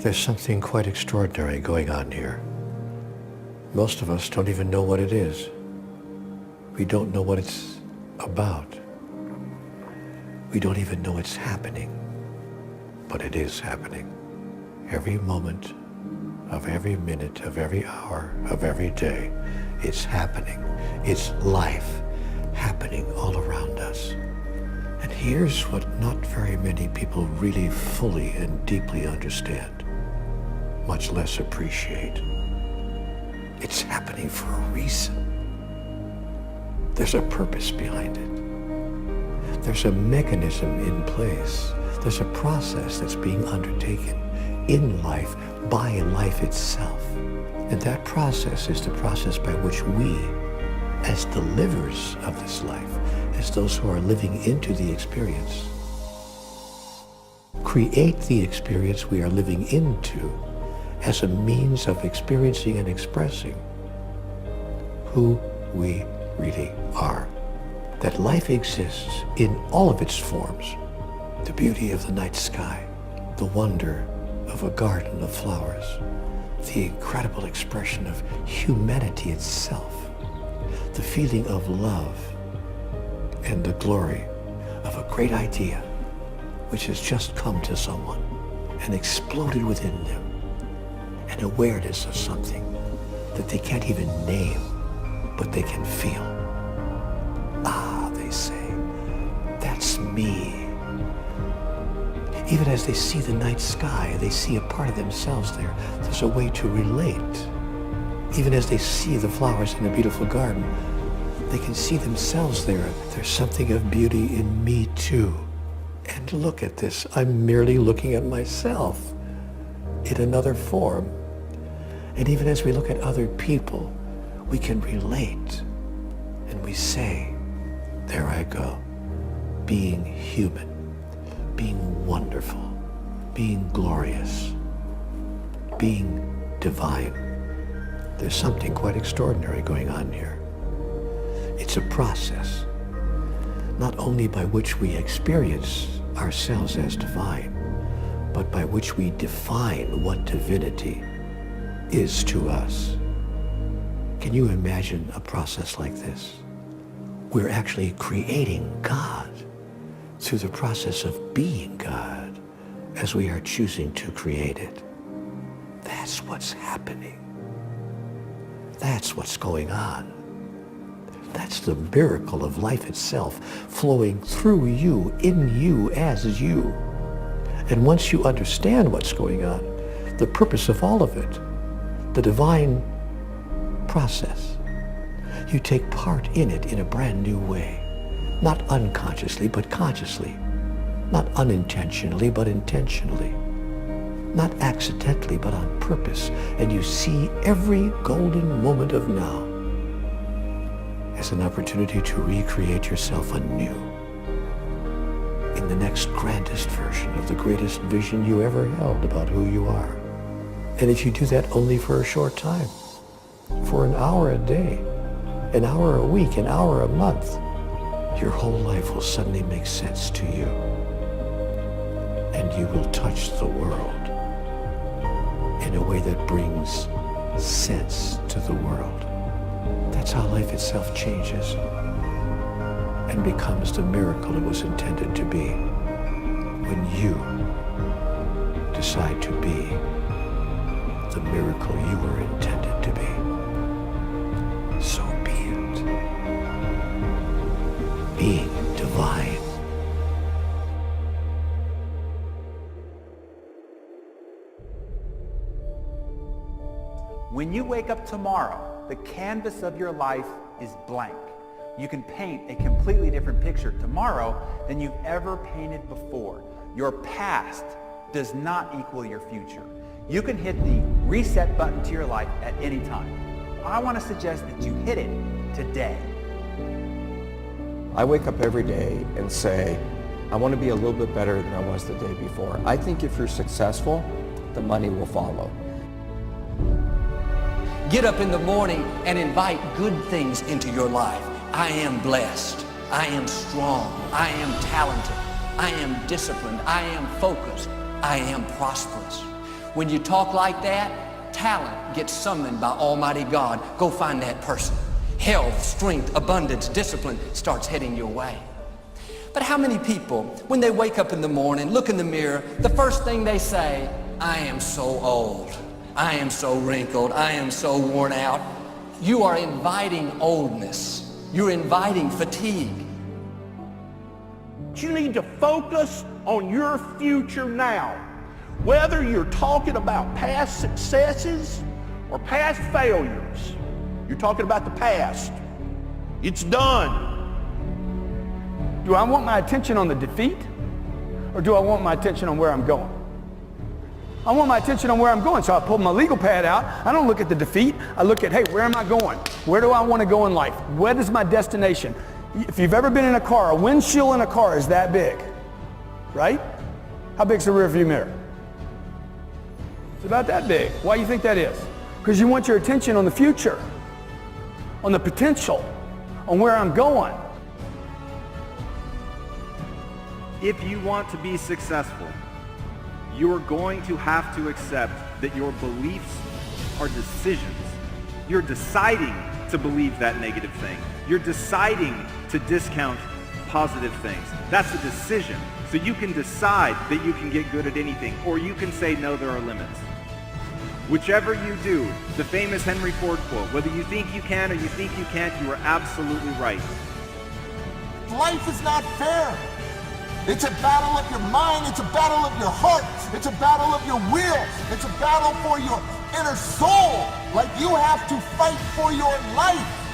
There's something quite extraordinary going on here. Most of us don't even know what it is. We don't know what it's about. We don't even know it's happening, but it is happening. Every moment of every minute of every hour of every day, it's happening. It's life happening all around us. And here's what not very many people really fully and deeply understand, much less appreciate. It's happening for a reason. There's a purpose behind it. There's a mechanism in place. There's a process that's being undertaken in life by life itself. And that process is the process by which we, as the livers of this life, as those who are living into the experience, create the experience we are living into as a means of experiencing and expressing who we really are. That life exists in all of its forms. The beauty of the night sky, the wonder of a garden of flowers, the incredible expression of humanity itself, the feeling of love, and the glory of a great idea which has just come to someone and exploded within them, an awareness of something that they can't even name, but they can feel. Ah, they say, that's me. Even as they see the night sky, they see a part of themselves there. There's a way to relate. Even as they see the flowers in a beautiful garden, they can see themselves there. There's something of beauty in me too. And look at this, I'm merely looking at myself in another form. And even as we look at other people, we can relate. And we say, there I go, being human, being wonderful, being glorious, being divine. There's something quite extraordinary going on here. It's a process, not only by which we experience ourselves as divine, but by which we define what divinity is to us. Can you imagine a process like this? We're actually creating God through the process of being God as we are choosing to create it. That's what's happening. That's what's going on. That's the miracle of life itself, flowing through you, in you, as you. And once you understand what's going on, the purpose of all of it, the divine process, you take part in it in a brand new way. Not unconsciously, but consciously. Not unintentionally, but intentionally. Not accidentally, but on purpose. And you see every golden moment of now as an opportunity to recreate yourself anew in the next grandest version of the greatest vision you ever held about who you are. And if you do that only for a short time, for an hour a day, an hour a week, an hour a month, your whole life will suddenly make sense to you. And you will touch the world in a way that brings sense to the world. That's how life itself changes and becomes the miracle it was intended to be when you decide to be the miracle you were intended to be. So be it. Being divine. When you wake up tomorrow, the canvas of your life is blank. You can paint a completely different picture tomorrow than you've ever painted before. Your past does not equal your future. You can hit the reset button to your life at any time. I want to suggest that you hit it today. I wake up every day and say, I want to be a little bit better than I was the day before. I think if you're successful, the money will follow. Get up in the morning and invite good things into your life. I am blessed. I am strong. I am talented. I am disciplined. I am focused. I am prosperous. When you talk like that, talent gets summoned by Almighty God. Go find that person. Health, strength, abundance, discipline starts heading your way. But how many people, when they wake up in the morning, look in the mirror, the first thing they say, I am so old. I am so wrinkled. I am so worn out. You are inviting oldness. You're inviting fatigue. You need to focus on your future now. Whether you're talking about past successes or past failures, you're talking about the past. It's done. Do I want my attention on the defeat, or do I want my attention on where I'm going? I want my attention on where I'm going, so I pull my legal pad out. I don't look at the defeat. I look at, hey, where am I going? Where do I want to go in life? What is my destination? If you've ever been in a car, a windshield in a car is that big, right? How big's the rear view mirror? It's about that big. Why do you think that is? Because you want your attention on the future, on the potential, on where I'm going. If you want to be successful, you're going to have to accept that your beliefs are decisions. You're deciding to believe that negative thing. You're deciding to discount positive things. That's a decision. So you can decide that you can get good at anything, or you can say, no, there are limits. Whichever you do, the famous Henry Ford quote, whether you think you can or you think you can't, you are absolutely right. Life is not fair. It's a battle of your mind. It's a battle of your heart. It's a battle of your will. It's a battle for your inner soul. Like you have to fight for your life.